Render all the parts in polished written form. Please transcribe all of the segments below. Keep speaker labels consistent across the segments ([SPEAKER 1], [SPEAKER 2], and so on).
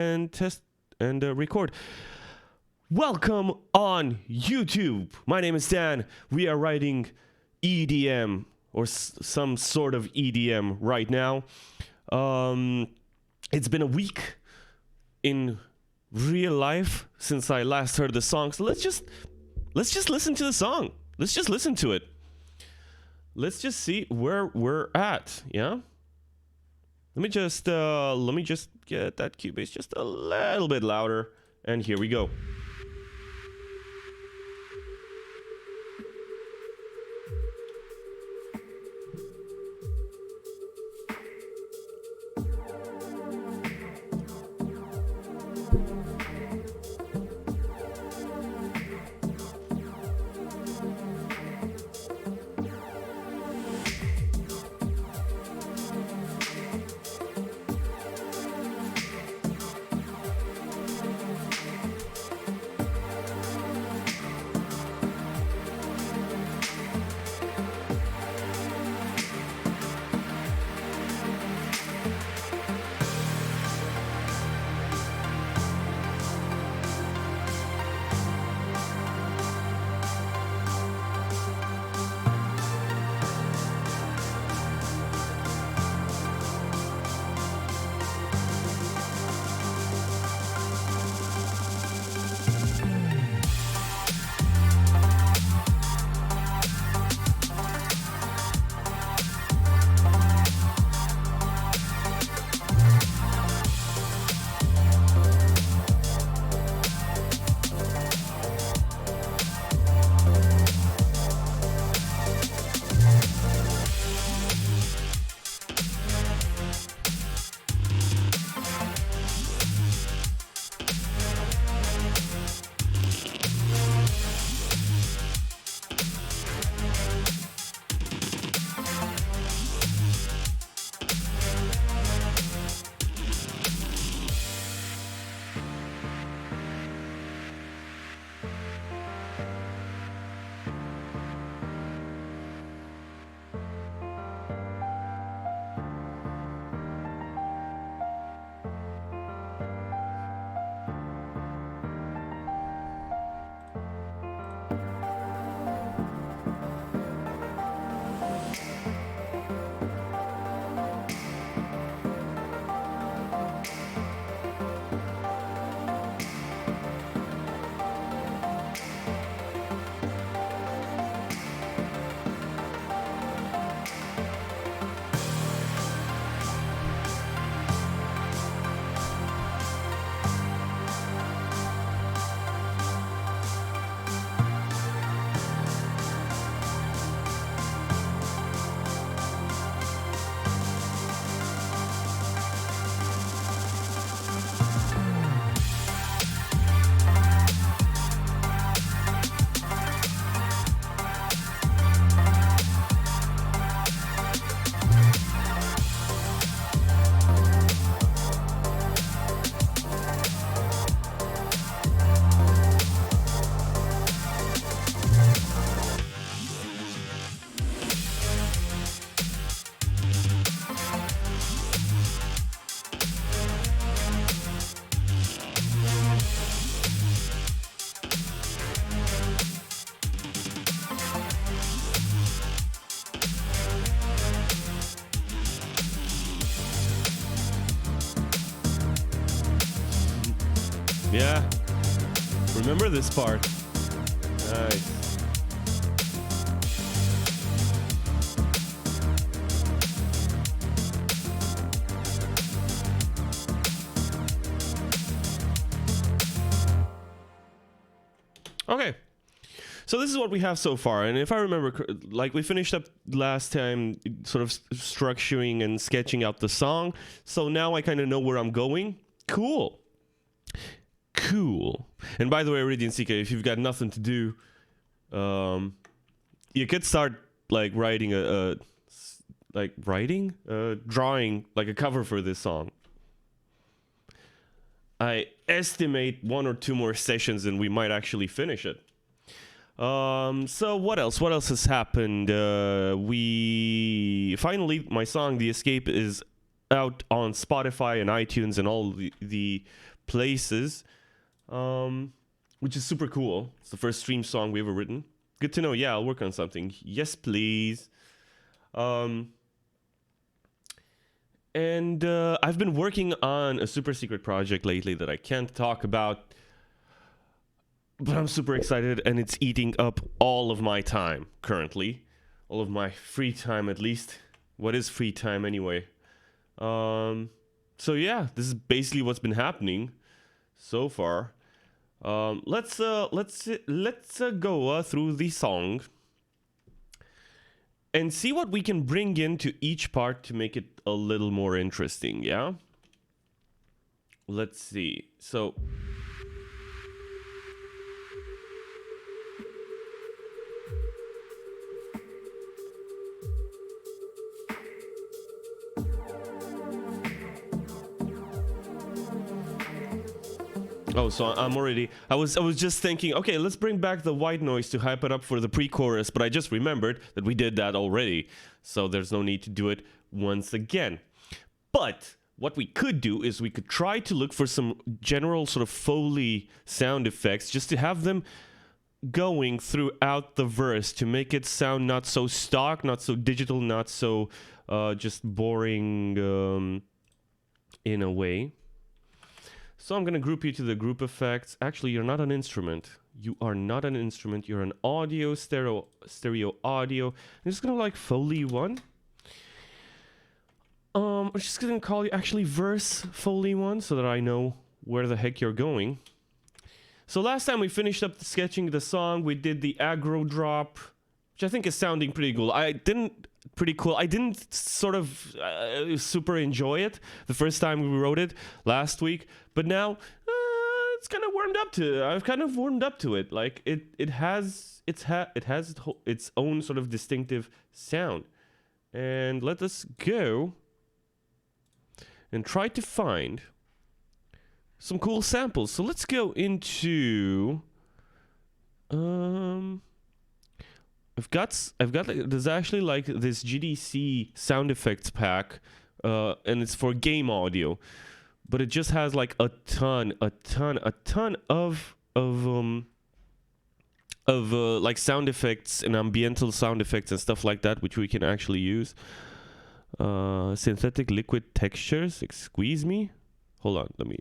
[SPEAKER 1] and test and record. Welcome on YouTube. My name is Dan. We are writing EDM or some sort of EDM right now. It's been a week in real life since I last heard the song. So let's just listen to the song. Let's just listen to it. Let's just see where we're at. Yeah. Let me just get that Cubase just a little bit louder, and here we go. Yeah. Remember this part. Nice. Okay. So this is what we have so far, and if I remember, like, we finished up last time sort of structuring and sketching out the song, so now I kind of know where I'm going. Cool. And by the way, Iridian CK, if you've got nothing to do, you could start like drawing like a cover for this song. I estimate 1 or 2 more sessions and we might actually finish it. So what else? What else has happened? We finally, my song "The Escape" is out on Spotify and iTunes and all the places, which is super cool. It's the first stream song we ever written. Good to know. Yeah, I'll work on something. Yes, please. And I've been working on a super secret project lately that I can't talk about, but I'm super excited, and it's eating up all of my time currently. All of my free time, at least. What is free time anyway? So yeah, this is basically what's been happening so far. Let's go through the song and see what we can bring into each part to make it a little more interesting, yeah? Let's see. So I'm already... I was just thinking, okay, let's bring back the white noise to hype it up for the pre-chorus, but I just remembered that we did that already, so there's no need to do it once again. But what we could do is we could try to look for some general sort of Foley sound effects, just to have them going throughout the verse to make it sound not so stock, not so digital, not so just boring in a way. So I'm going to group you to the group effects. Actually, you're not an instrument. You are not an instrument. You're an audio, stereo audio. I'm just going to like Foley 1. I'm just going to call you actually verse Foley 1 so that I know where the heck you're going. So last time we finished up sketching the song, we did the aggro drop, which I think is sounding pretty cool. I didn't sort of super enjoy it the first time we wrote it last week, but now it's kind of warmed up to. I've kind of warmed up to it. Like it has its own sort of distinctive sound. And let us go and try to find some cool samples. So let's go into there's actually like this GDC sound effects pack, and it's for game audio, but it just has like a ton of like sound effects and ambiental sound effects and stuff like that, which we can actually use. Synthetic liquid textures, excuse me. Hold on, let me.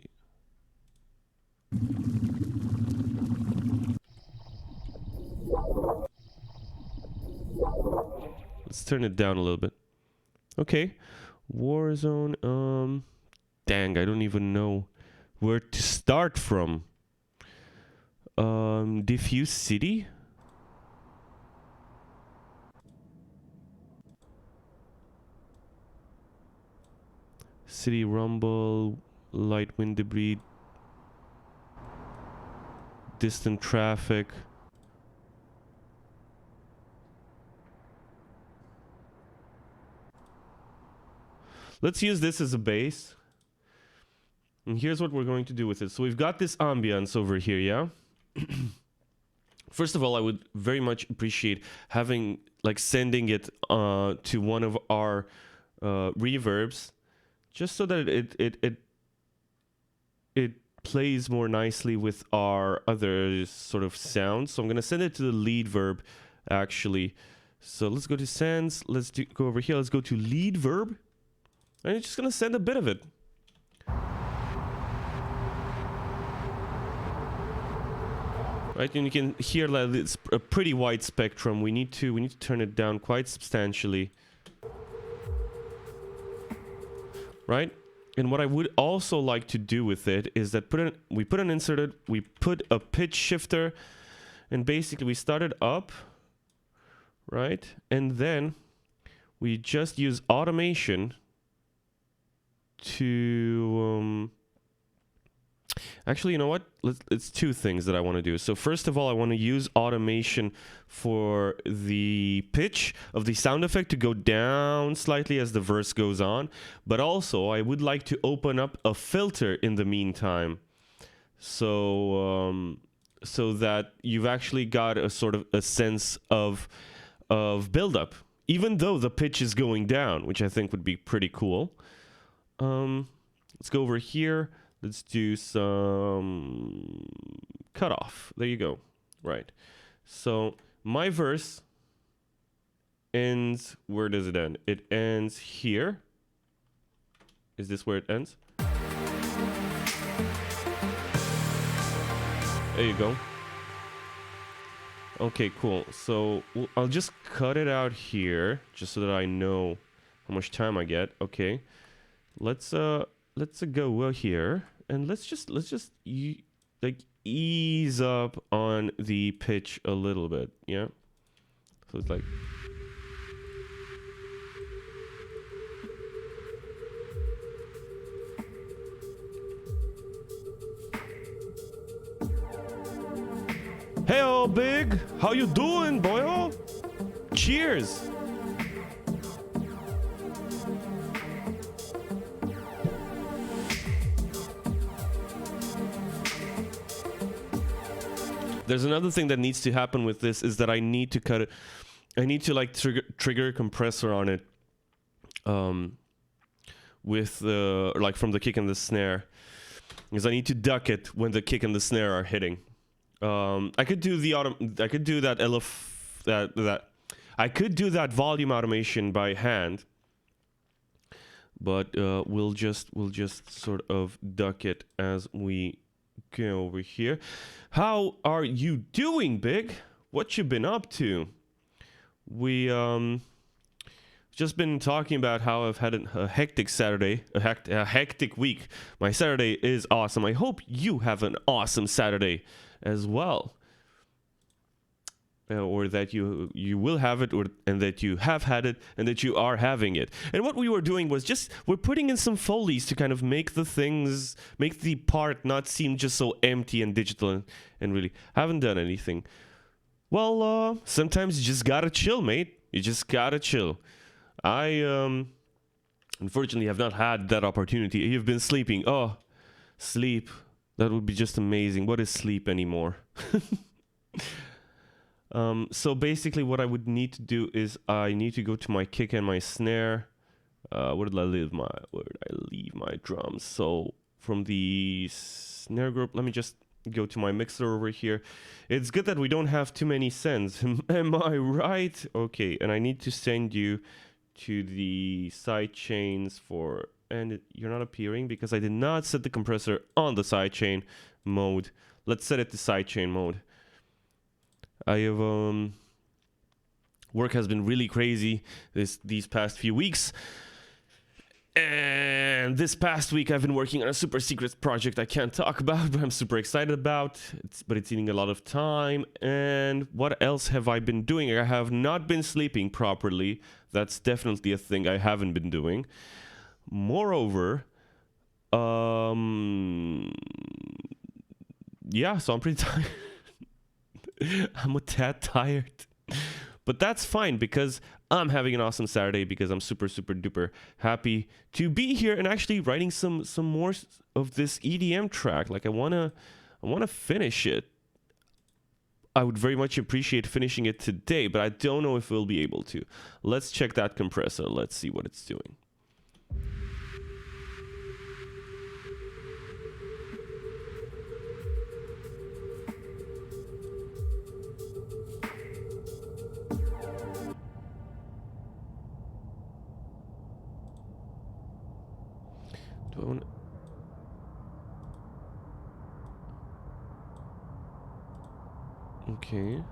[SPEAKER 1] Let's turn it down a little bit. Okay. Warzone. Dang, I don't even know where to start from. Diffuse City? City Rumble, Light Wind Debris, Distant Traffic. Let's use this as a base. And here's what we're going to do with it. So we've got this ambience over here, yeah? First of all, I would very much appreciate sending it to one of our reverbs, just so that it plays more nicely with our other sort of sounds. So I'm going to send it to the lead verb, actually. So let's go to sends. Let's go over here. Let's go to lead verb. And it's just going to send a bit of it. Right, and you can hear that it's a pretty wide spectrum. We need to turn it down quite substantially. Right? And what I would also like to do with it is that we put a pitch shifter, and basically we start it up, right? And then we just use automation to actually, you know what? It's two things that I want to do. So first of all, I want to use automation for the pitch of the sound effect to go down slightly as the verse goes on. But also, I would like to open up a filter in the meantime. So so that you've actually got a sort of a sense of build-up, even though the pitch is going down, which I think would be pretty cool. Let's go over here. Let's do some cutoff. There you go. Right. So my verse ends. Where does it end? It ends here. Is this where it ends? There you go. Okay, cool. So I'll just cut it out here, just so that I know how much time I get. Okay, let's go here, and let's just like ease up on the pitch a little bit. Yeah. So it's like. Heyo, Big! How you doing, boyo? Cheers! There's another thing that needs to happen with this is that I need to cut it. I need to like trigger a compressor on it, with the like from the kick and the snare, because I need to duck it when the kick and the snare are hitting. I could do the I could do that I could do that volume automation by hand, but we'll just sort of duck it as we go over here. How are you doing, Big? What you been up to? We just been talking about how I've had a hectic Saturday, a hectic week. My Saturday is awesome. I hope you have an awesome Saturday as well, or that you will have it, and that you have had it, and that you are having it. And what we were doing was we're putting in some Foleys to kind of make the part not seem just so empty and digital, and really haven't done anything. Well, sometimes you just gotta chill, mate. You just gotta chill. I unfortunately have not had that opportunity. You've been sleeping. Oh, sleep. That would be just amazing. What is sleep anymore? So basically what I would need to do is I need to go to my kick and my snare. Where did I leave my drums? So from the snare group, let me just go to my mixer over here. It's good that we don't have too many sends. Am I right? Okay, and I need to send you to the side chains for... And you're not appearing because I did not set the compressor on the sidechain mode. Let's set it to sidechain mode. I have work has been really crazy these past few weeks, and this past week I've been working on a super secret project I can't talk about, but I'm super excited about. But it's eating a lot of time. And what else have I been doing? I have not been sleeping properly. That's definitely a thing I haven't been doing. Moreover, yeah, so I'm pretty tired. I'm a tad tired, but that's fine because I'm having an awesome Saturday, because I'm super duper happy to be here and actually writing some more of this EDM track. Like I wanna finish it. I would very much appreciate finishing it today, but I don't know if we'll be able to. Let's check that compressor. Let's see what it's doing. Do I want to... Okay.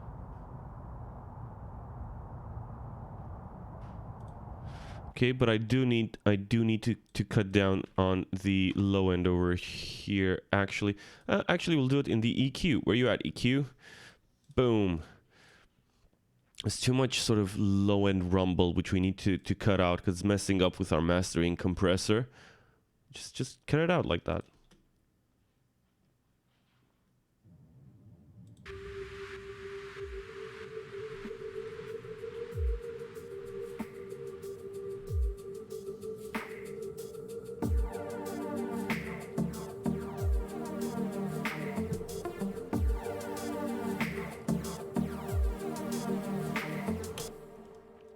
[SPEAKER 1] Okay, but I do need to cut down on the low end over here. Actually, we'll do it in the EQ. Where you at, EQ? Boom. It's too much sort of low end rumble, which we need to cut out because it's messing up with our mastering compressor. Just cut it out like that.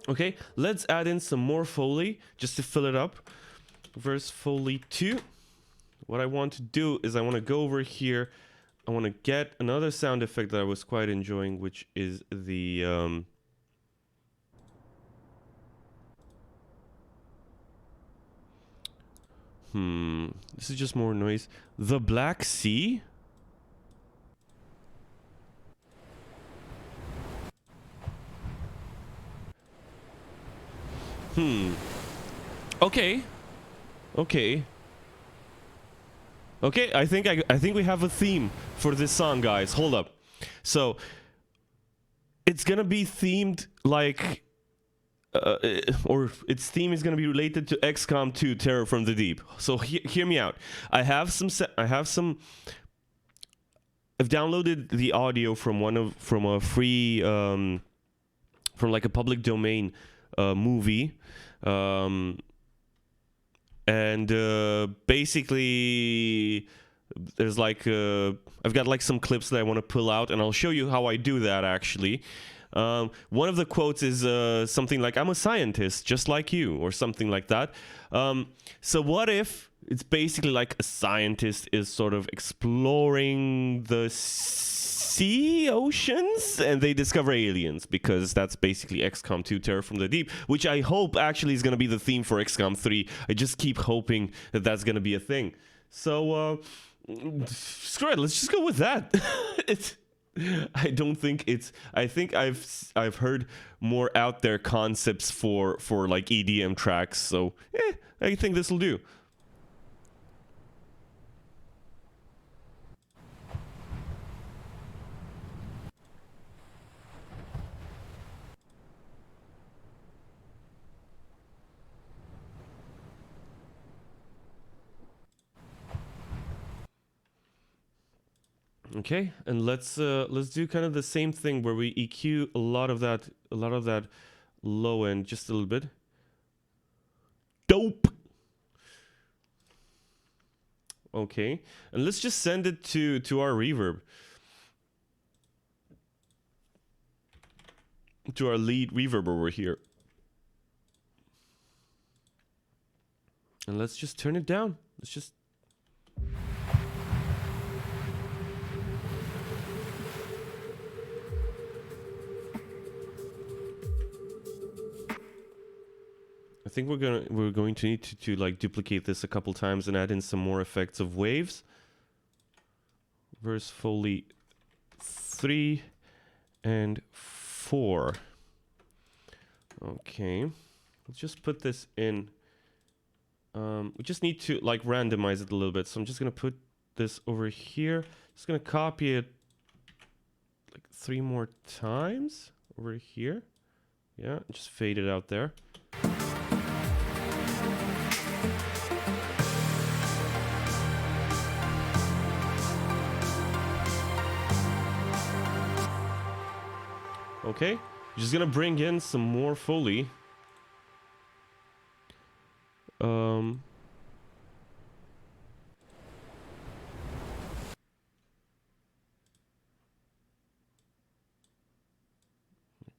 [SPEAKER 1] Okay, let's add in some more Foley just to fill it up. verse Foley 2. What I want to do is I want to go over here. I want to get another sound effect that I was quite enjoying, which is the this is just more noise. The Black Sea. Okay. Okay. Okay, I think we have a theme for this song, guys. Hold up. So it's gonna be themed like or its theme is gonna be related to XCOM 2 Terror from the Deep. So hear me out. I've downloaded the audio from a free from like a public domain movie. And basically there's like I've got like some clips that I want to pull out, and I'll show you how I do that actually. One of the quotes is something like, "I'm a scientist just like you," or something like that. So what if it's basically like a scientist is sort of exploring the oceans, and they discover aliens, because that's basically XCOM 2 Terror from the Deep, which I hope actually is going to be the theme for XCOM 3. I just keep hoping that that's going to be a thing. So screw it, let's just go with that. I don't think it's. I think I've heard more out there concepts for like EDM tracks. So I think this will do. Okay, and let's do kind of the same thing where we EQ a lot of that low end just a little bit. Dope. Okay, and let's just send it to our reverb, to our lead reverb over here, and let's just turn it down. Let's just. I think we're going to need to like duplicate this a couple times and add in some more effects of waves. Verse Foley 3 and 4. Okay, let's just put this in. We just need to like randomize it a little bit. So I'm just gonna put this over here. Just gonna copy it like 3 more times over here. Yeah, just fade it out there. Okay, just gonna bring in some more Foley.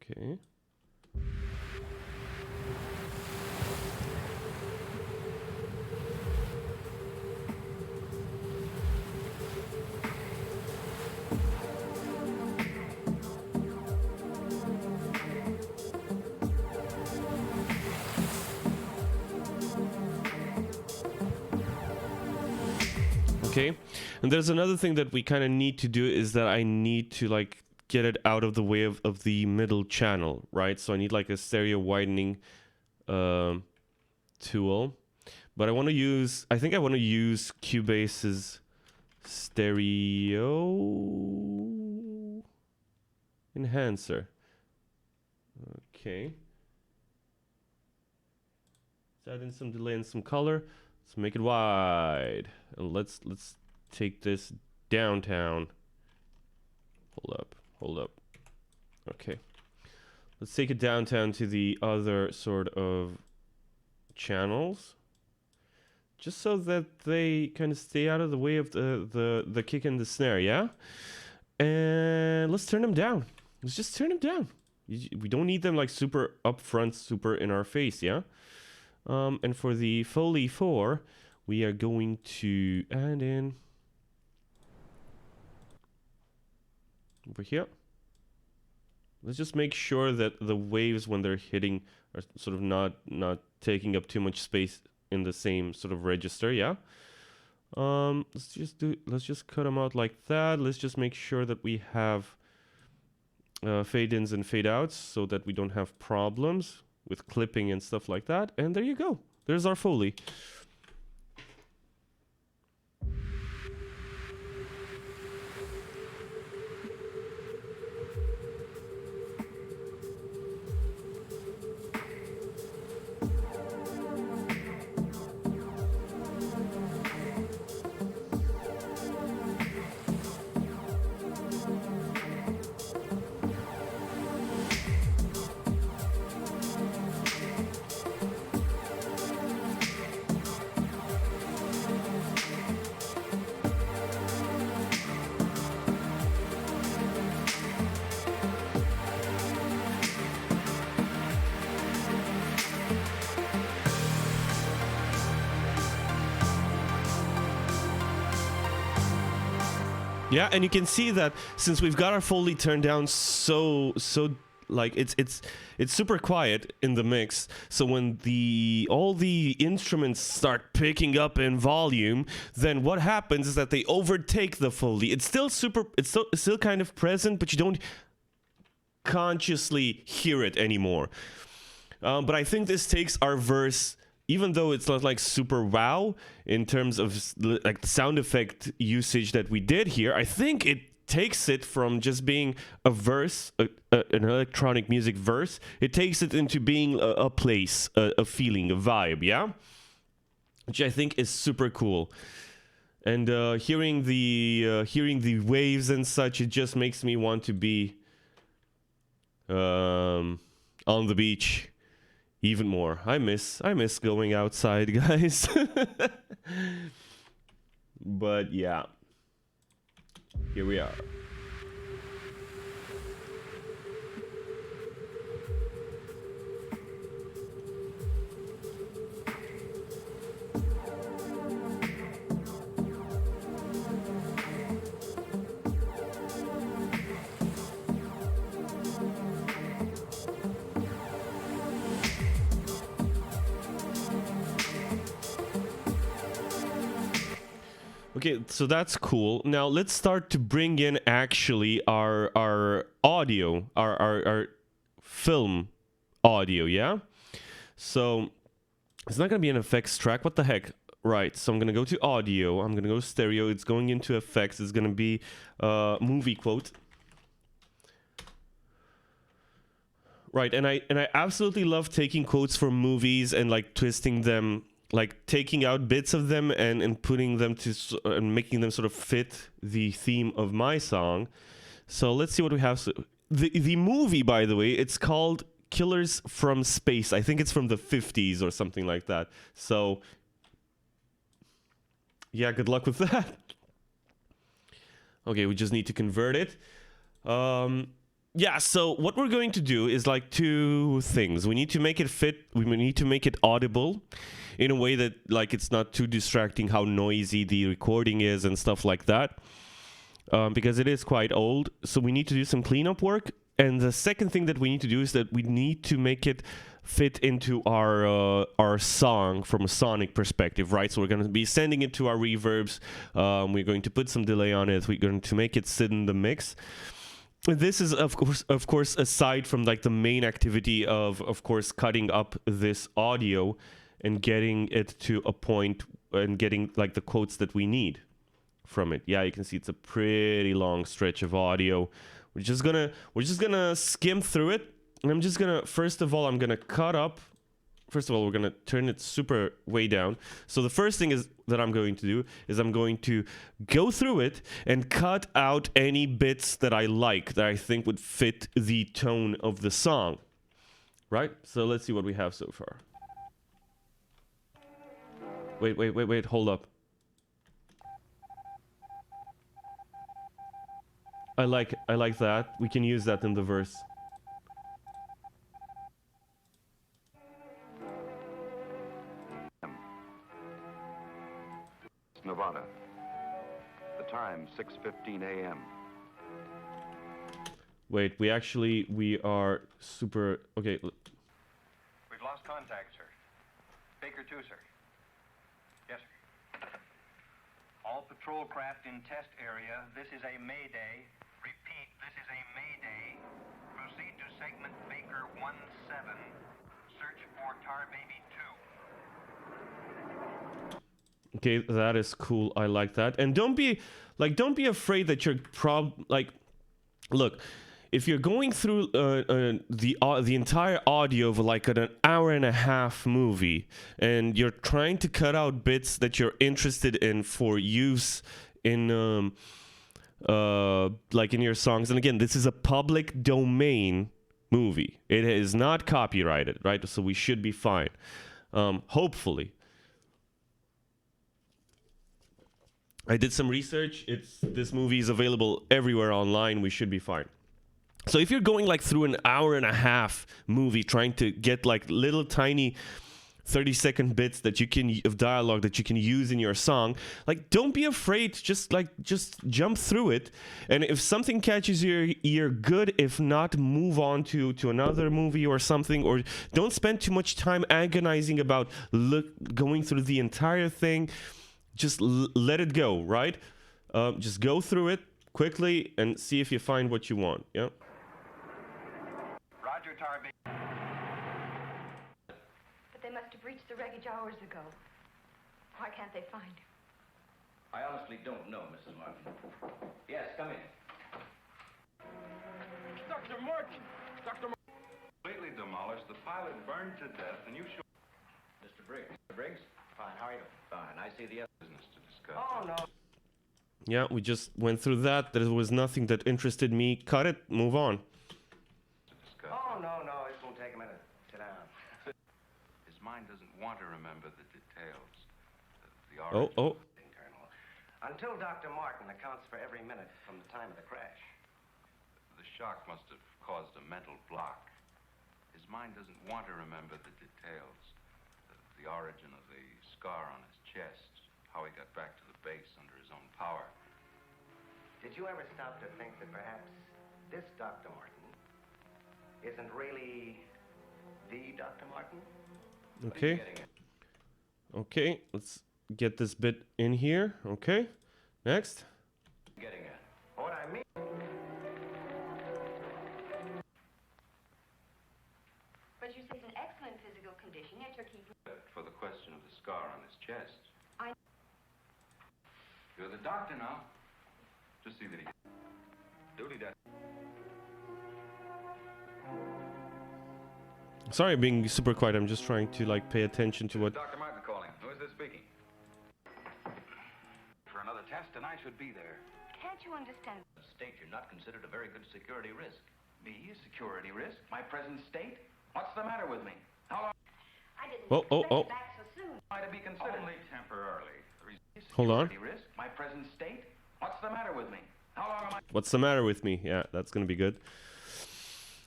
[SPEAKER 1] Okay. Okay, and there's another thing that we kind of need to do, is that I need to like get it out of the way of the middle channel, right? So I need like a stereo widening tool, but I want to use, I think I want to use Cubase's stereo enhancer. Okay, let's add in some delay and some color. Let's make it wide, and let's take this downtown. Hold up. Okay, let's take it downtown to the other sort of channels, just so that they kind of stay out of the way of the kick and the snare. Yeah, and let's turn them down. Let's just turn them down. We don't need them like super up front, super in our face. Yeah. And for the Foley 4, we are going to add in over here. Let's just make sure that the waves when they're hitting are sort of not taking up too much space in the same sort of register, yeah? Let's just cut them out like that. Let's just make sure that we have fade-ins and fade-outs so that we don't have problems with clipping and stuff like that. And there you go. There's our Foley. Yeah, and you can see that since we've got our Foley turned down so like it's super quiet in the mix, so when all the instruments start picking up in volume, then what happens is that they overtake the Foley. It's still still kind of present, but you don't consciously hear it anymore. But I think this takes our verse, even though it's not like super wow in terms of like the sound effect usage that we did here, I think it takes it from just being a verse, an electronic music verse, it takes it into being a place, a feeling, a vibe, yeah? Which I think is super cool. And hearing the waves and such, it just makes me want to be on the beach. Even more. I miss going outside, guys. But yeah. Here we are. Okay, so that's cool. Now let's start to bring in actually our audio, our film audio, yeah? So it's not gonna be an effects track. What the heck? Right, so I'm gonna go to audio, I'm gonna go stereo, it's going into effects, it's gonna be movie quote. Right, and I absolutely love taking quotes from movies and like twisting them, like taking out bits of them and putting them to and making them sort of fit the theme of my song. So let's see what we have. So the movie, by the way, it's called Killers from Space. I think it's from the 50s or something like that. So yeah, good luck with that. Okay, we just need to convert it. Yeah, so what we're going to do is like two things. We need to make it fit. We need to make it audible in a way that like it's not too distracting how noisy the recording is and stuff like that, because it is quite old. So we need to do some cleanup work. And the second thing that we need to do is that we need to make it fit into our song from a sonic perspective, right? So we're going to be sending it to our reverbs. We're going to put some delay on it. We're going to make it sit in the mix. This is of course aside from like the main activity of course cutting up this audio and getting it to a point and getting like the quotes that we need from it. Yeah, you can see it's a pretty long stretch of audio. We're just gonna skim through it, and I'm just gonna first of all cut up. First of all, we're gonna turn it super way down. So the first thing is that I'm going to do is I'm going to go through it and cut out any bits that I like, that I think would fit the tone of the song. Right? So let's see what we have so far. Wait, hold up. I like that. We can use that in the verse.
[SPEAKER 2] 11:15 a.m.
[SPEAKER 1] Wait, we are super... Okay.
[SPEAKER 2] We've lost contact, sir. Baker 2, sir. Yes, sir. All patrol craft in test area. This is a mayday. Repeat, this is a mayday. Proceed to segment Baker 17. Search for Tar Baby 2.
[SPEAKER 1] Okay, that is cool. I like that. And don't be afraid that you're look, if you're going through the entire audio of like an hour and a half movie, and you're trying to cut out bits that you're interested in for use in like in your songs, and again, this is a public domain movie. It is not copyrighted, right? So we should be fine. Hopefully. I did some research. This movie is available everywhere online. We should be fine. So if you're going like through an hour and a half movie trying to get like little tiny 30-second bits that you can of dialogue that you can use in your song, like don't be afraid, just jump through it. And if something catches your ear, good. If not, move on to another movie or something, or don't spend too much time agonizing about going through the entire thing. Just let it go, right? Just go through it quickly and see if you find what you want. Yeah.
[SPEAKER 2] Roger, Tar Baby.
[SPEAKER 3] But they must have reached the wreckage hours ago. Why can't they find him?
[SPEAKER 4] I honestly don't know, Mrs. Martin. Yes, come in.
[SPEAKER 2] Dr. Martin! Dr. Martin! Completely demolished, the pilot burned to death, and you show...
[SPEAKER 4] Mr. Briggs. Mr. Briggs? Fine, how are you? Fine, I see the other
[SPEAKER 2] business to discuss.
[SPEAKER 4] Oh, no.
[SPEAKER 1] Yeah, we just went through that. There was nothing that interested me. Cut it, move on.
[SPEAKER 4] Oh, no, this won't take a minute. Sit down.
[SPEAKER 2] His mind doesn't want to remember the details. The
[SPEAKER 1] Oh.
[SPEAKER 4] Colonel. Until Dr. Martin accounts for every minute from the time of the crash.
[SPEAKER 2] The shock must have caused a mental block. His mind doesn't want to remember the details. The origin of the scar on his chest, how he got back to the base under his own power.
[SPEAKER 4] Did you ever stop to think that perhaps this Dr. Martin isn't really the Dr. Martin?
[SPEAKER 1] Okay. Okay, let's get this bit in here. Okay. Next.
[SPEAKER 4] Getting at what I mean.
[SPEAKER 3] But you say he's in excellent physical condition, yet you're keeping...
[SPEAKER 2] For the question of the scar on his chest.
[SPEAKER 3] I...
[SPEAKER 2] You're the doctor now. Just see that he... Duty desk.
[SPEAKER 1] Sorry, I'm being super quiet. I'm just trying to like pay attention to what...
[SPEAKER 2] Dr. Martin calling. Who is this speaking? For another test, and I should be there.
[SPEAKER 3] Can't you understand?
[SPEAKER 4] State you're not considered a very good security risk.
[SPEAKER 2] Me, a security risk? My present state? What's the matter with me? How long
[SPEAKER 3] I didn't
[SPEAKER 1] Oh,
[SPEAKER 3] expect
[SPEAKER 1] oh.
[SPEAKER 3] you back so soon.
[SPEAKER 2] am I to be considered? Only temporarily.
[SPEAKER 1] Hold on.
[SPEAKER 2] Security risk? My present state? What's the matter with me? How long am I...
[SPEAKER 1] What's the matter with me? Yeah, that's gonna be good.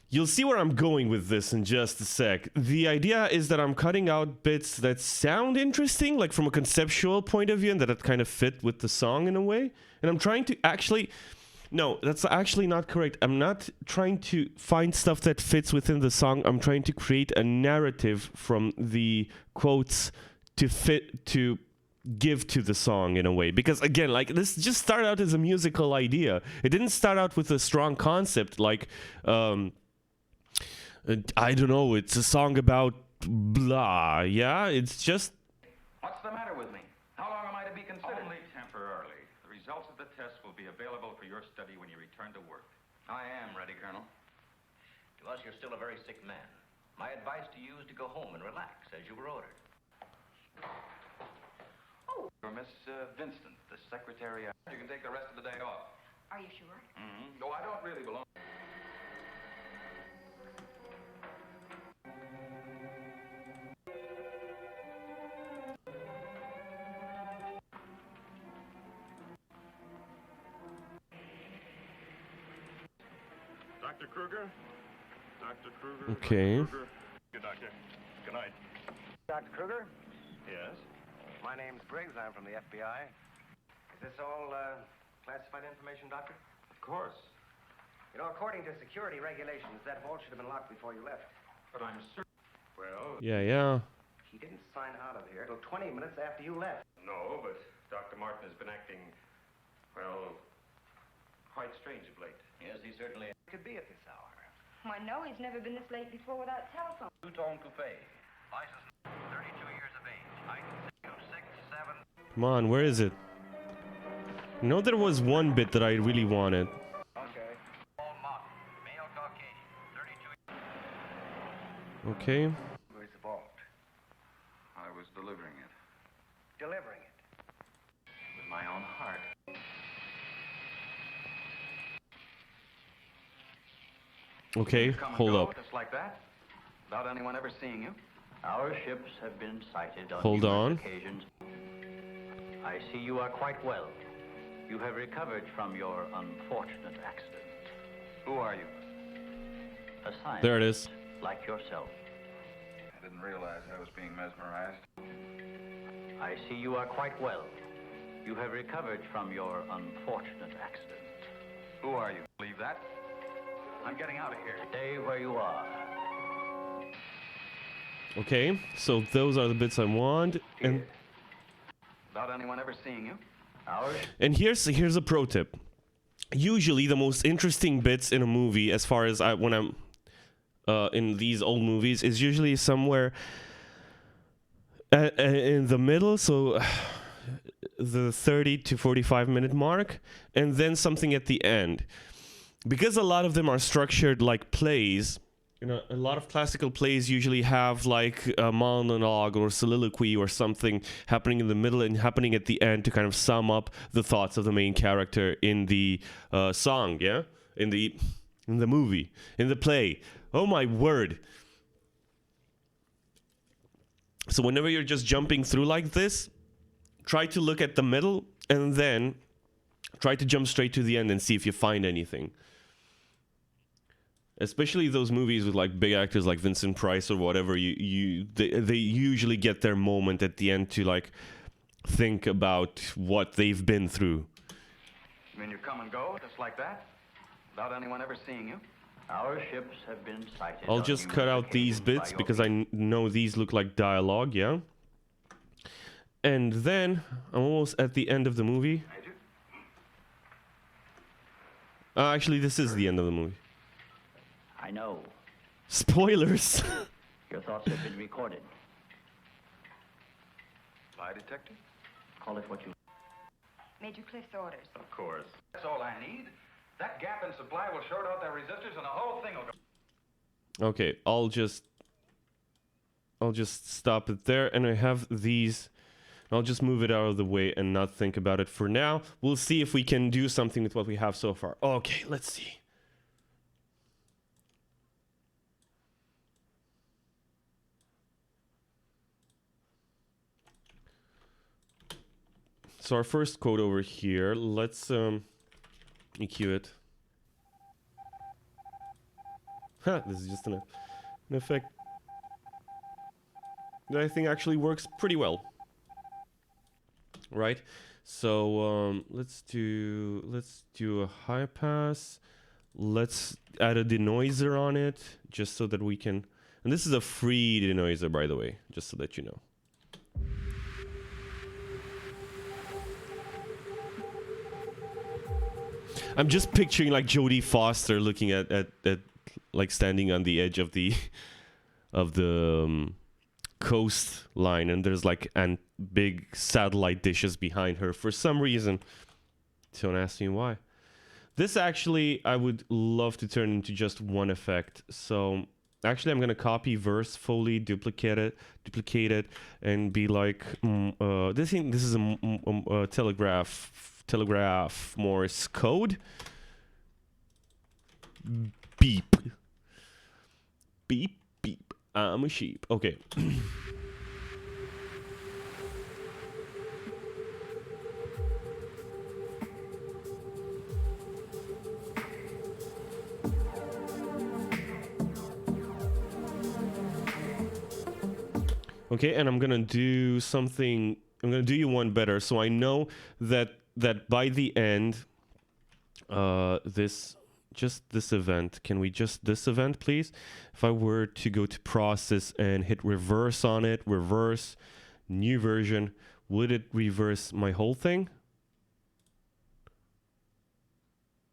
[SPEAKER 1] You'll see where I'm going with this in just a sec. The idea is that I'm cutting out bits that sound interesting, like from a conceptual point of view, and that kind of fit with the song in a way. And I'm trying to actually... No, that's actually not correct. I'm not trying to find stuff that fits within the song. I'm trying to create a narrative from the quotes to give to the song in a way. Because again, like this just started out as a musical idea. It didn't start out with a strong concept like... I don't know, it's a song about blah, yeah? It's just...
[SPEAKER 2] What's the matter with me? How long am I to be considered? Only temporarily. The results of the test will be available for your study when you return to work. I am ready, Colonel.
[SPEAKER 4] To us, you're still a very sick man. My advice to you is to go home and relax, as you were ordered.
[SPEAKER 2] Oh. For Miss Vincent, the secretary. You can take the rest of the day off.
[SPEAKER 3] Are you sure?
[SPEAKER 2] Mm-hmm. No, I don't really belong. Dr. Kruger? Dr. Kruger?
[SPEAKER 1] Okay.
[SPEAKER 2] Dr. Kruger. Good doctor. Good night.
[SPEAKER 4] Dr. Kruger?
[SPEAKER 2] Yes?
[SPEAKER 4] My name's Briggs. I'm from the FBI. Is this all Classified information, Doctor?
[SPEAKER 2] Of course.
[SPEAKER 4] You know, according to security regulations, that vault should have been locked before you left.
[SPEAKER 2] But I'm certain. Well,
[SPEAKER 1] Yeah.
[SPEAKER 4] He didn't sign out of here until 20 minutes after you left.
[SPEAKER 2] no, but Dr. Martin has been acting, well, quite strange of late.
[SPEAKER 4] Yes, he certainly could be at this hour.
[SPEAKER 3] Why, no, he's never been this late before without telephone.
[SPEAKER 2] Two-tone coupe. License 32 years of age. I can see you 6, 7.
[SPEAKER 1] Come on, where is it? You know, there was one bit that I really wanted.
[SPEAKER 2] Okay. Paul Martin, male Caucasian, 32.
[SPEAKER 1] Okay.
[SPEAKER 4] Where's the vault?
[SPEAKER 2] I was delivering it.
[SPEAKER 4] Delivering it. With my own heart.
[SPEAKER 1] Okay,
[SPEAKER 2] Come and
[SPEAKER 1] hold
[SPEAKER 2] go,
[SPEAKER 1] up.
[SPEAKER 2] just like that, without anyone ever seeing you.
[SPEAKER 5] Our ships have been sighted on
[SPEAKER 1] Hold
[SPEAKER 5] numerous
[SPEAKER 1] on.
[SPEAKER 5] occasions. I see you are quite well. You have recovered from your unfortunate accident.
[SPEAKER 2] Who are you?
[SPEAKER 5] A scientist
[SPEAKER 1] There it is.
[SPEAKER 5] like yourself.
[SPEAKER 2] I didn't realize I was being mesmerized.
[SPEAKER 5] I see you are quite well. You have recovered from your unfortunate accident.
[SPEAKER 2] Who are you? Believe that? I'm getting out of here.
[SPEAKER 5] Stay where you are.
[SPEAKER 1] Okay, so those are the bits I want.
[SPEAKER 2] Without anyone ever seeing you.
[SPEAKER 1] And here's a pro tip. Usually the most interesting bits in a movie, as far as when I'm in these old movies, is usually somewhere in the middle, so the 30 to 45 minute mark, and then something at the end. Because a lot of them are structured like plays, you know, a lot of classical plays usually have like a monologue or soliloquy or something happening in the middle and happening at the end to kind of sum up the thoughts of the main character in the song, yeah? In the movie, in the play. Oh my word. So whenever you're just jumping through like this, try to look at the middle and then try to jump straight to the end and see if you find anything. Especially those movies with like big actors like Vincent Price or whatever, they usually get their moment at the end to like think about what they've been through.
[SPEAKER 2] You mean you come and go, just like that? Without anyone ever seeing you?
[SPEAKER 5] Our ships have been sighted.
[SPEAKER 1] I'll
[SPEAKER 5] on
[SPEAKER 1] just
[SPEAKER 5] numerous
[SPEAKER 1] cut out these
[SPEAKER 5] occasions
[SPEAKER 1] bits
[SPEAKER 5] by
[SPEAKER 1] because
[SPEAKER 5] your
[SPEAKER 1] I know these look like dialogue, yeah? And then I'm almost at the end of the movie.
[SPEAKER 2] I do.
[SPEAKER 1] Actually, this is the end of the movie.
[SPEAKER 5] I know.
[SPEAKER 1] Spoilers!
[SPEAKER 5] Your thoughts have been recorded.
[SPEAKER 2] Lie detector?
[SPEAKER 5] Call it what you...
[SPEAKER 3] Major Cliff's orders.
[SPEAKER 2] Of course. That's all I need. That gap in supply will short out their resistors and the whole thing will go.
[SPEAKER 1] Okay, I'll just stop it there, and I have these. I'll just move it out of the way and not think about it for now. We'll see if we can do something with what we have so far. Okay, let's see. So our first quote over here, let's EQ it. This is just an effect that I think actually works pretty well. Right? So let's do a high pass. Let's add a denoiser on it, just so that we can. And this is a free denoiser, by the way, just so that you know. I'm just picturing like Jodie Foster looking at like standing on the edge of the coastline, and there's like big satellite dishes behind her for some reason. Don't ask me why. This actually I would love to turn into just one effect. So actually I'm gonna copy verse Foley, duplicate it, and be like this is a telegraph Morse code. Beep. Beep, beep. I'm a sheep. Okay. Okay, and I'm gonna do something. I'm gonna do you one better, so I know that by the end this event. Can we just this event, please? If I were to go to process and hit reverse on it, reverse, new version, would it reverse my whole thing?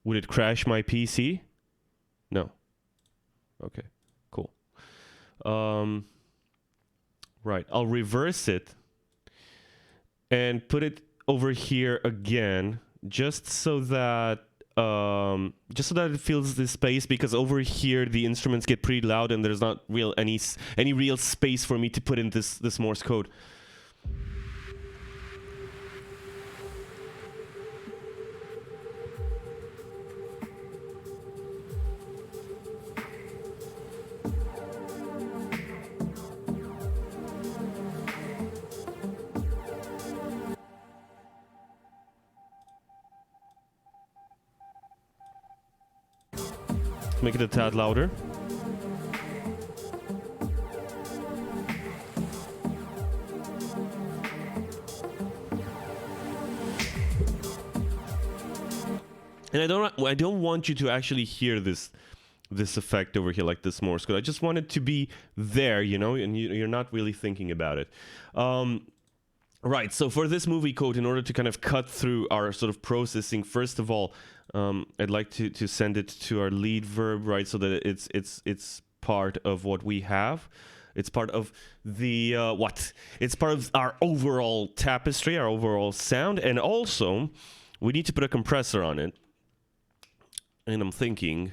[SPEAKER 1] Would it crash my PC? No. Okay, cool. Right, I'll reverse it and put it over here again, just so that it fills the space, because over here the instruments get pretty loud and there's not any real space for me to put in this Morse code. Make it a tad louder. And I don't want you to actually hear this effect over here, like this Morse code. I just want it to be there, you know, and you're not really thinking about it. Right, so for this movie code, in order to kind of cut through our sort of processing, first of all, I'd like to send it to our lead verb, right, so that it's part of what we have. It's part of the, It's part of our overall tapestry, our overall sound, and also, we need to put a compressor on it. And I'm thinking,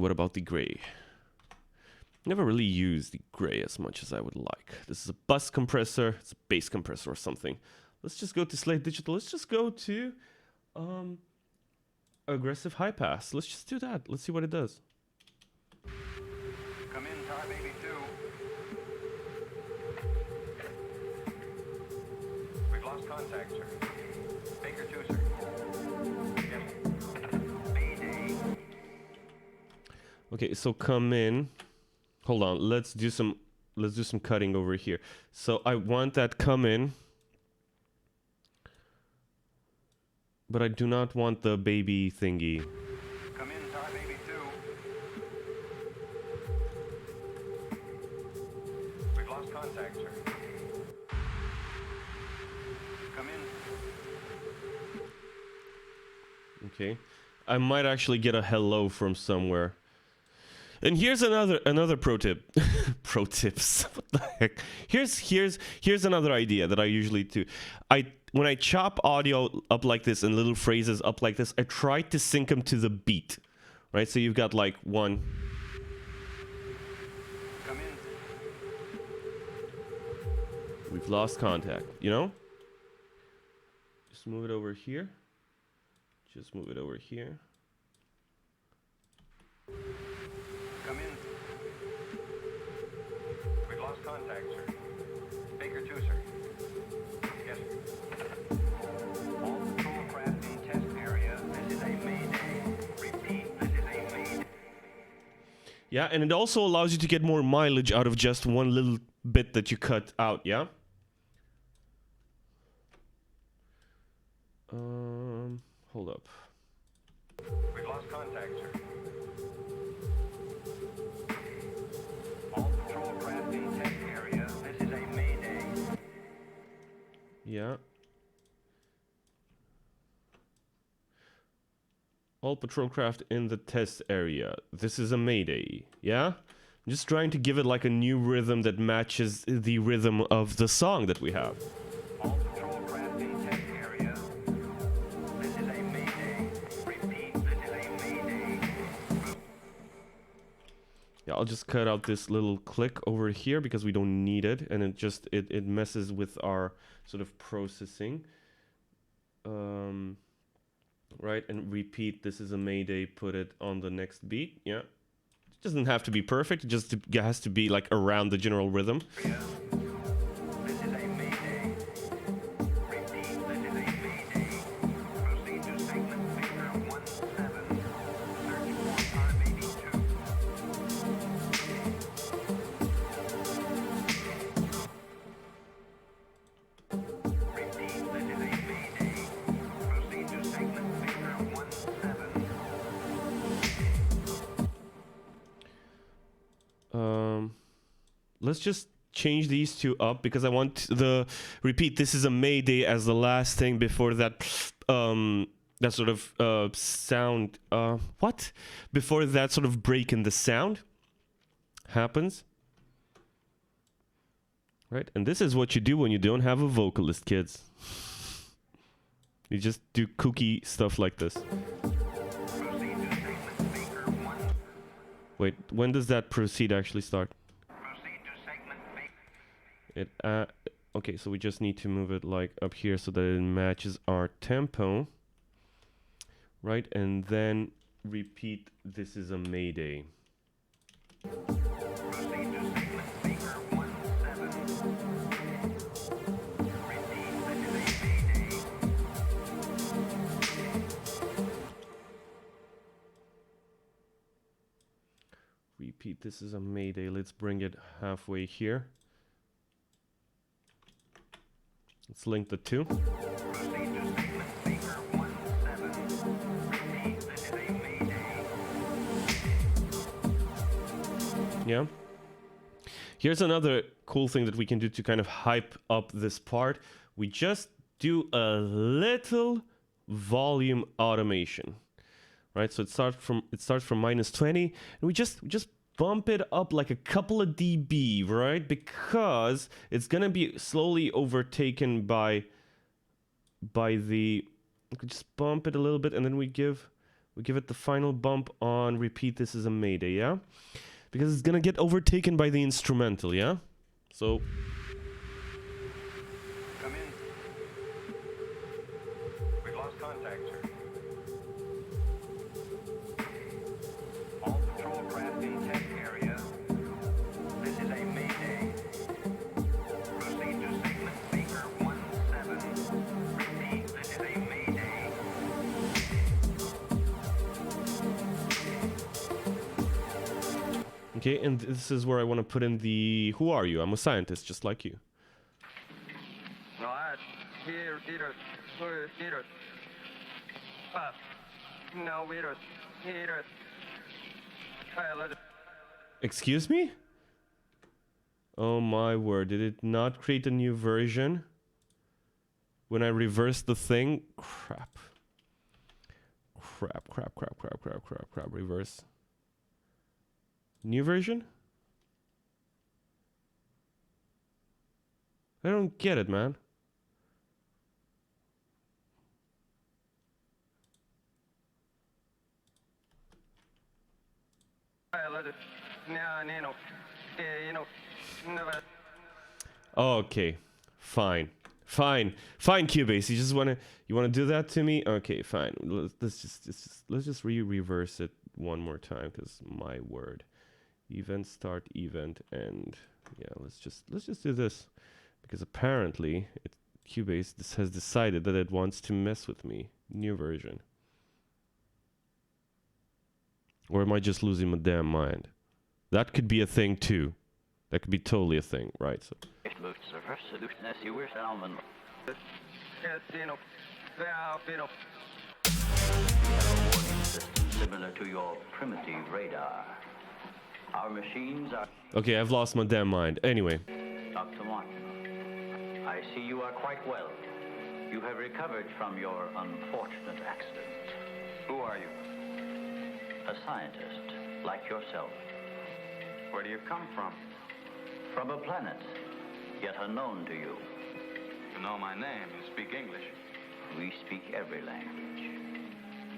[SPEAKER 1] what about the gray? Never really used the gray as much as I would like. This is a bus compressor, it's a bass compressor or something. Let's just go to Slate Digital. Let's just go to aggressive high pass. Let's just do that. Let's see what it does.
[SPEAKER 2] Come in, Tar Baby 2. We've lost contact, sir. Baker 2, sir. Yes, sir. Mayday.
[SPEAKER 1] Okay, so come in. Hold on, let's do some cutting over here. So I want that come in, but I do not want the baby thingy.
[SPEAKER 2] Come in, Tar Baby 2. We've lost contact, sir. Come in.
[SPEAKER 1] Okay, I might actually get a hello from somewhere. And here's another pro tip. Pro tips. What the heck? Here's another idea that I usually do. When I chop audio up like this and little phrases up like this, I try to sync them to the beat. Right? So you've got like one.
[SPEAKER 2] Come in.
[SPEAKER 1] We've lost contact, you know? Just move it over here. Just move it over here.
[SPEAKER 2] Come in. We've lost contact, sir. Baker 2, sir. Yes, sir. All patrol craft in test area. This is a mayday. Repeat, this is a mayday.
[SPEAKER 1] Yeah, and it also allows you to get more mileage out of just one little bit that you cut out, yeah? Hold up.
[SPEAKER 2] We've lost contact, sir. All patrol craft in test area. This is a mayday.
[SPEAKER 1] Yeah. All patrol craft in the test area. This is a mayday. Yeah? I'm just trying to give it like a new rhythm that matches the rhythm of the song that we have.
[SPEAKER 2] All patrol craft in test area. This is a mayday. Repeat, this is a mayday.
[SPEAKER 1] Yeah, I'll just cut out this little click over here because we don't need it, and it messes with our sort of processing. Right, and repeat, this is a mayday, put it on the next beat. Yeah, it doesn't have to be perfect, it just has to be like around the general rhythm.
[SPEAKER 2] This is a mayday. Repeat, this is a mayday. Proceed to segment figure 17. Search for Tar Baby 2. Repeat, this is a mayday. Proceed to segment figure 17.
[SPEAKER 1] let's just change these two up because I want the repeat. This is a Mayday as the last thing before that that sort of sound what? Before that sort of break in the sound happens. Right? And this is what you do when you don't have a vocalist, kids. You just do kooky stuff like this. Wait, when does that proceed actually start? It okay, so we just need to move it like up here so that it matches our tempo. Right? And then repeat, this is a Mayday. Repeat, this is a Mayday. Let's bring it halfway here. Let's link the two. Yeah. Here's another cool thing that we can do to kind of hype up this part. We just do a little volume automation. Right? So it starts from -20 and we just bump it up like a couple of dB, right? Because it's going to be slowly overtaken by the, we could just bump it a little bit and then we give it the final bump on repeat, this is a Mayday, yeah? Because it's going to get overtaken by the instrumental, yeah? So
[SPEAKER 2] Come in. We've lost contact, sir. All patrol craft in test area. This is a Mayday. Proceed to segment speaker 17. Repeat, this is a Mayday.
[SPEAKER 1] okay, and this is where I want to put in the who are you? I'm a scientist just like you. Excuse me? Oh my word, did it not create a new version? When I reversed the thing? Crap. Crap, reverse. New version? I don't get it, man. Okay, fine, Cubase. You wanna do that to me? Okay, fine. Let's just reverse it one more time, because my word, event start, event end. Yeah, let's just do this, because apparently Cubase has decided that it wants to mess with me. New version. Or am I just losing my damn mind? That could be a thing too. That could be totally a thing, right? So.
[SPEAKER 5] Similar to your primitive radar. Our machines are...
[SPEAKER 1] Okay, I've lost my damn mind. Anyway.
[SPEAKER 5] Dr. Martin, I see you are quite well. You have recovered from your unfortunate accident.
[SPEAKER 2] Who are you?
[SPEAKER 5] A scientist, like yourself.
[SPEAKER 2] Where do you come from?
[SPEAKER 5] From a planet, yet unknown to you.
[SPEAKER 2] You know my name. You speak English.
[SPEAKER 5] We speak every language.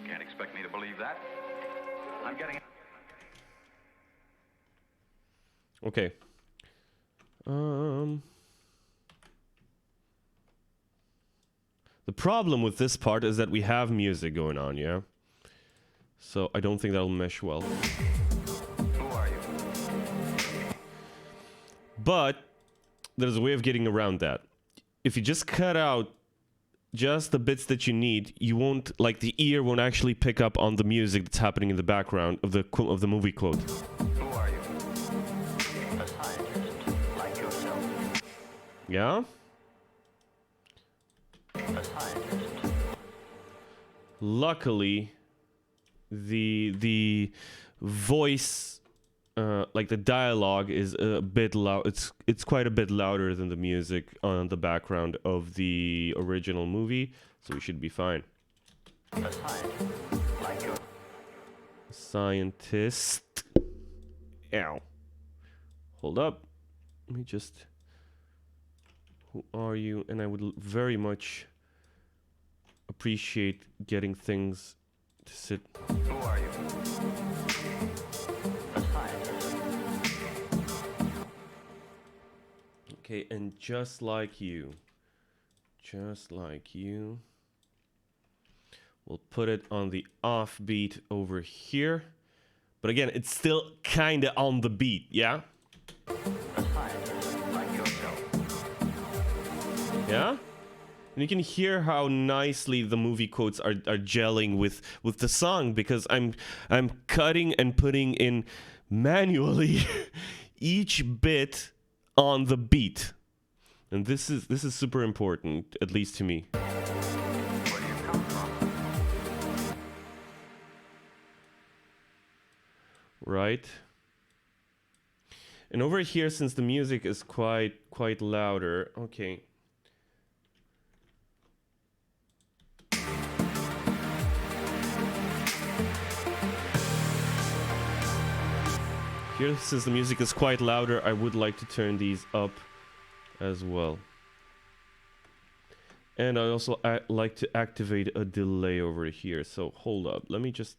[SPEAKER 2] Can't expect me to believe that. I'm getting...
[SPEAKER 1] Okay. The problem with this part is that we have music going on, yeah? So I don't think that'll mesh well.
[SPEAKER 2] Who are you?
[SPEAKER 1] But there's a way of getting around that. If you just cut out just the bits that you need, you won't, like, the ear won't actually pick up on the music that's happening in the background of the movie quote.
[SPEAKER 2] Who are you?
[SPEAKER 5] A scientist, like yourself.
[SPEAKER 1] Yeah?
[SPEAKER 5] A scientist.
[SPEAKER 1] Luckily, the voice like the dialogue is a bit loud. It's quite a bit louder than the music on the background of the original movie, so we should be fine.
[SPEAKER 5] A scientist like your
[SPEAKER 1] Scientist. Ow. Hold up. Let me just. Who are you? And I would very much appreciate getting things to sit.
[SPEAKER 5] Who are you? A scientist.
[SPEAKER 1] Okay, and just like you, we'll put it on the offbeat over here. But again, it's still kind of on the beat, yeah?
[SPEAKER 5] A scientist like yourself.
[SPEAKER 1] Yeah? And you can hear how nicely the movie quotes are gelling with the song, because I'm cutting and putting in manually each bit on the beat. And this is super important, at least to me.
[SPEAKER 5] Where do you come from?
[SPEAKER 1] Right? And over here, since the music is quite louder, okay. Here, since the music is quite louder, I would like to turn these up as well. And I also like to activate a delay over here. So hold up, let me just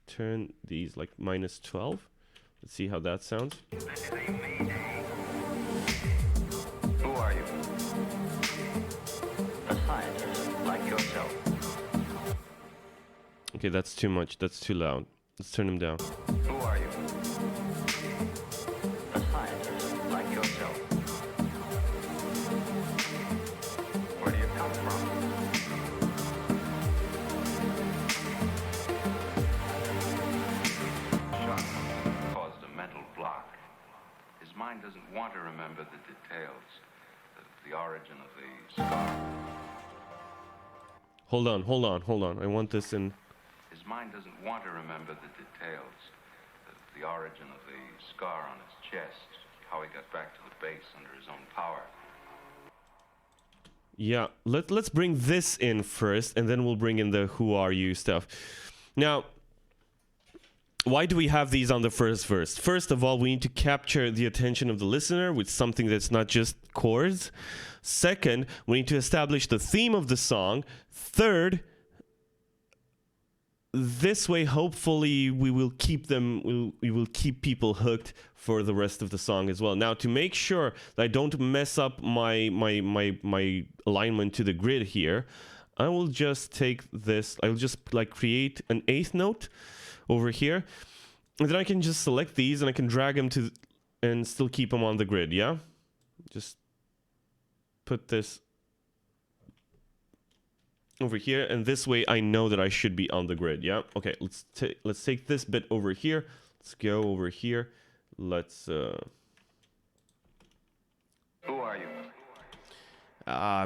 [SPEAKER 1] turn these like -12. Let's see how that sounds.
[SPEAKER 5] This is a mayday. Who are you? A scientist like yourself.
[SPEAKER 1] Okay, that's too much. That's too loud. Let's turn them down.
[SPEAKER 5] Who are you? A scientist like yourself. Where do you come from?
[SPEAKER 6] Shock caused a mental block. His mind doesn't want to remember the details, the origin of the scar.
[SPEAKER 1] Hold on. I want this in.
[SPEAKER 6] His mind doesn't want to remember the details, the origin of the scar on his chest, how he got back to the base under his own power.
[SPEAKER 1] Yeah, let's bring this in first, and then we'll bring in the "Who are you" stuff. Now, why do we have these on the first verse? First of all, we need to capture the attention of the listener with something that's not just chords. Second, we need to establish the theme of the song. Third, this way, hopefully, we will keep people hooked for the rest of the song as well. Now, to make sure that I don't mess up my alignment to the grid here, I will just take this. I will just like create an eighth note over here, and then I can just select these and I can drag them to, and still keep them on the grid. Yeah, just put this over here, and this way I know that I should be on the grid. Yeah. Okay. Let's take this bit over here. Let's go over here. Let's.
[SPEAKER 5] Who are you?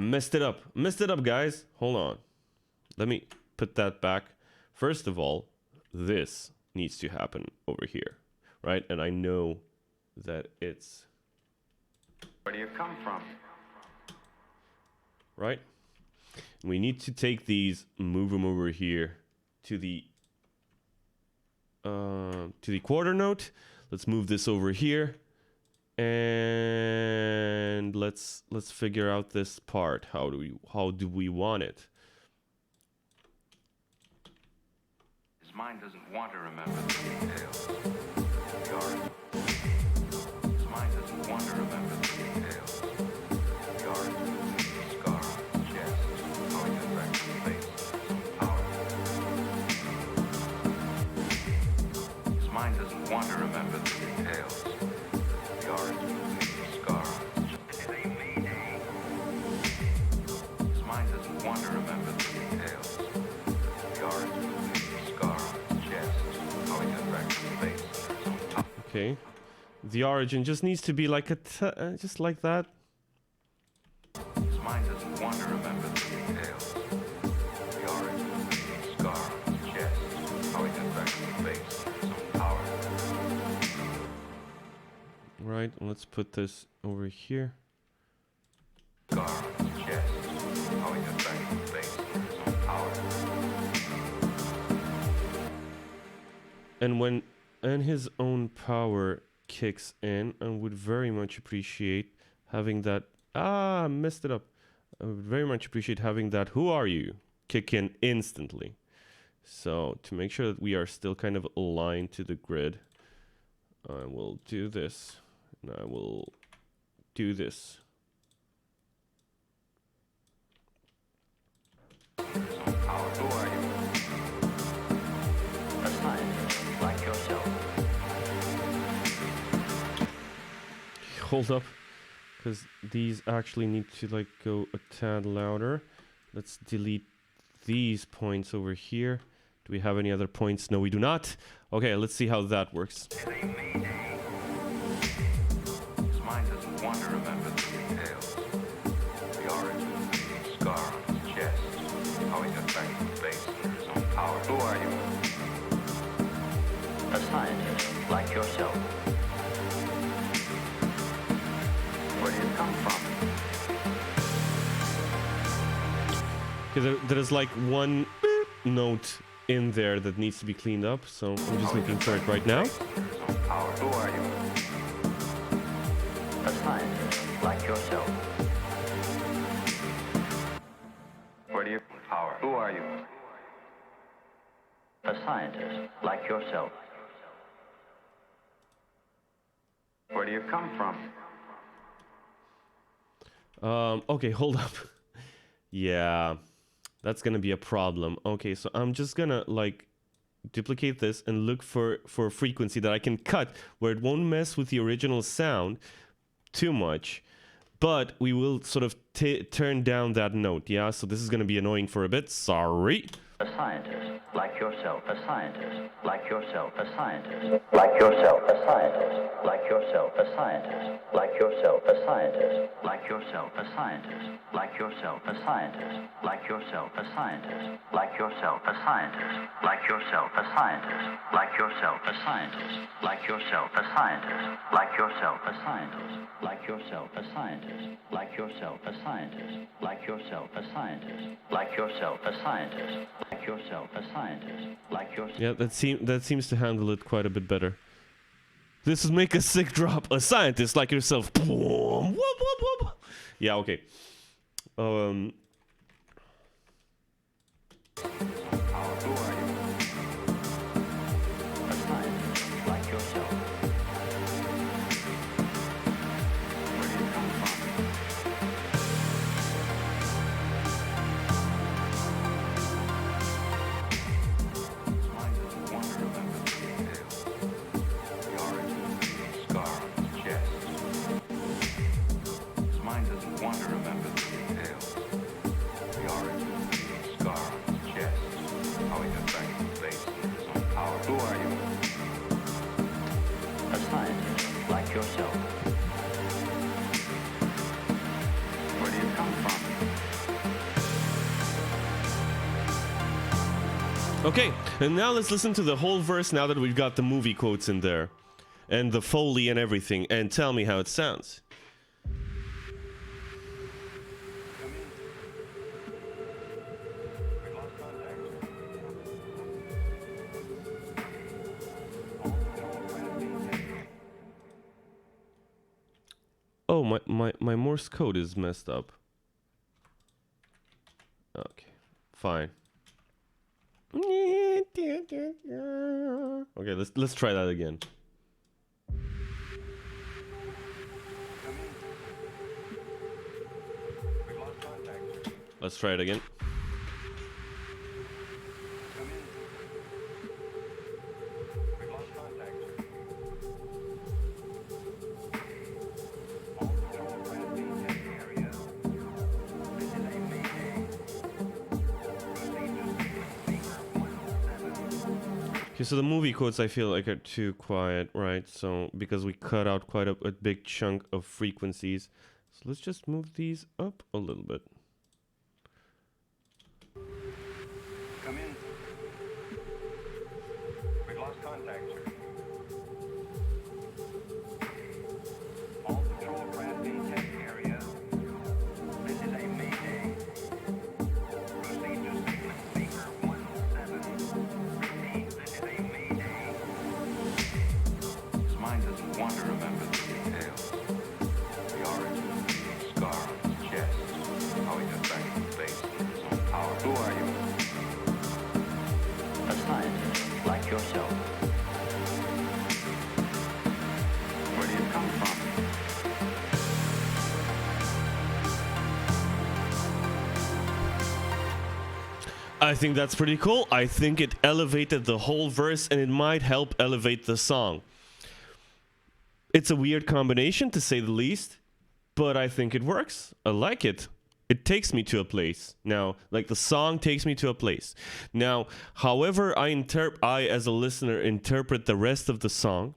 [SPEAKER 1] Messed it up. Messed it up, guys. Hold on. Let me put that back. First of all, this needs to happen over here, right? And I know that it's.
[SPEAKER 5] Where do you come from?
[SPEAKER 1] Right? We need to take these, move them over here to the quarter note. Let's move this over here, and let's figure out this part. How do we want it?
[SPEAKER 6] His mind doesn't want to remember the details, the origin. His mind doesn't want to remember the details, the origin of the scar on his chest, how he got back to the base under his own power. His mind doesn't want to remember the details, the origin of the scar on his chest. This is a mayday. His mind doesn't want to remember the details, the origin of the scar on his chest, how he got back to the base under his own power.
[SPEAKER 1] Okay. The origin just needs to be like just like that.
[SPEAKER 6] His mind doesn't want to remember the details, the origin of the scar on his chest, how he got back to the base under his own power.
[SPEAKER 1] Right, let's put this over here.
[SPEAKER 6] Scar on his chest. How he affects the base with his own power.
[SPEAKER 1] And when his own power kicks in, I would very much appreciate having that. Ah, I messed it up. I would very much appreciate having that. Who are you? Kick in instantly. So to make sure that we are still kind of aligned to the grid, I will do this, and I will do this.
[SPEAKER 5] Who are you? A scientist like yourself.
[SPEAKER 1] Hold up, because these actually need to like go a tad louder. Let's delete these points over here. Do we have any other points? No, we do not. Okay, let's see how that works.
[SPEAKER 2] It's a mayday.
[SPEAKER 6] His mind doesn't want to remember the details. The origin, the scar on his chest. How he affects the base with his own power.
[SPEAKER 5] Who are you? A scientist like yourself. Where do you come from?
[SPEAKER 1] Okay, there is like one note in there that needs to be cleaned up, so I'm just looking for it right now.
[SPEAKER 5] Who are you? A scientist like yourself. Where do you power? Who are you? A scientist like yourself. Where do you come from?
[SPEAKER 1] Okay, hold up. Yeah, that's gonna be a problem. Okay, so I'm just gonna like duplicate this and look for a frequency that I can cut where it won't mess with the original sound too much, but we will sort of turn down that note. Yeah, so this is gonna be annoying for a bit. Sorry.
[SPEAKER 5] A scientist like yourself. A scientist like yourself. A scientist like yourself. A scientist like yourself. A scientist like yourself. A scientist like yourself. A scientist like yourself. A scientist like yourself. A scientist like yourself. A scientist like yourself. A scientist like yourself. A scientist like yourself. A scientist like yourself. A scientist like yourself. A scientist like yourself. A scientist like yourself. A scientist like yourself. A scientist like yourself. A scientist like yourself.
[SPEAKER 1] Yeah, that seems to handle it quite a bit better. This would make a sick drop. A scientist like yourself. Boom. Whoop, whoop, whoop. Yeah, okay.
[SPEAKER 5] Who are you? A scientist like yourself. Where do you come from?
[SPEAKER 6] His mind doesn't want to remember the details. The origin, the scar on his chest. His mind doesn't want to remember the details. The origin, the scar on his chest. How he affects the base with his own power.
[SPEAKER 5] Who are you? A scientist like yourself. Where do you come from?
[SPEAKER 1] Okay, and now let's listen to the whole verse now that we've got the movie quotes in there. And the Foley and everything. And tell me how it sounds.
[SPEAKER 2] We've lost contact, sir.
[SPEAKER 1] Oh, my Morse code is messed up. Okay, fine. Okay, let's try that again.
[SPEAKER 2] We've lost contact, sir.
[SPEAKER 1] Let's try it again.
[SPEAKER 2] We've lost contact, sir. All patrol craft in test area. This is a mayday. Proceed to Speaker 107.
[SPEAKER 1] Okay, so the movie quotes I feel like are too quiet, right? So because we cut out quite a big chunk of frequencies. So let's just move these up a little bit.
[SPEAKER 2] Come in. We've lost contact, sir.
[SPEAKER 1] I think that's pretty cool. I think it elevated the whole verse, and it might help elevate the song. It's a weird combination, to say the least, but I think it works. I like it. It takes me to a place. Now, like, the song takes me to a place. Now, however I as a listener interpret the rest of the song,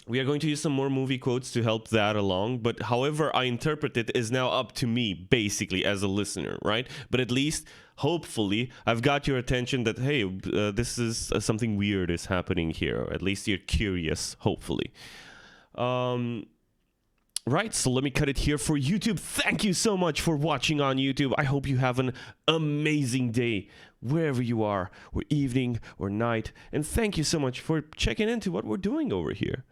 [SPEAKER 1] we are going to use some more movie quotes to help that along, but however I interpret it is now up to me, basically, as a listener, right? But at least, hopefully, I've got your attention that, hey, this is something weird is happening here. Or at least you're curious, hopefully. Right, so let me cut it here for YouTube. Thank you so much for watching on YouTube. I hope you have an amazing day, wherever you are, or evening, or night. And thank you so much for checking into what we're doing over here.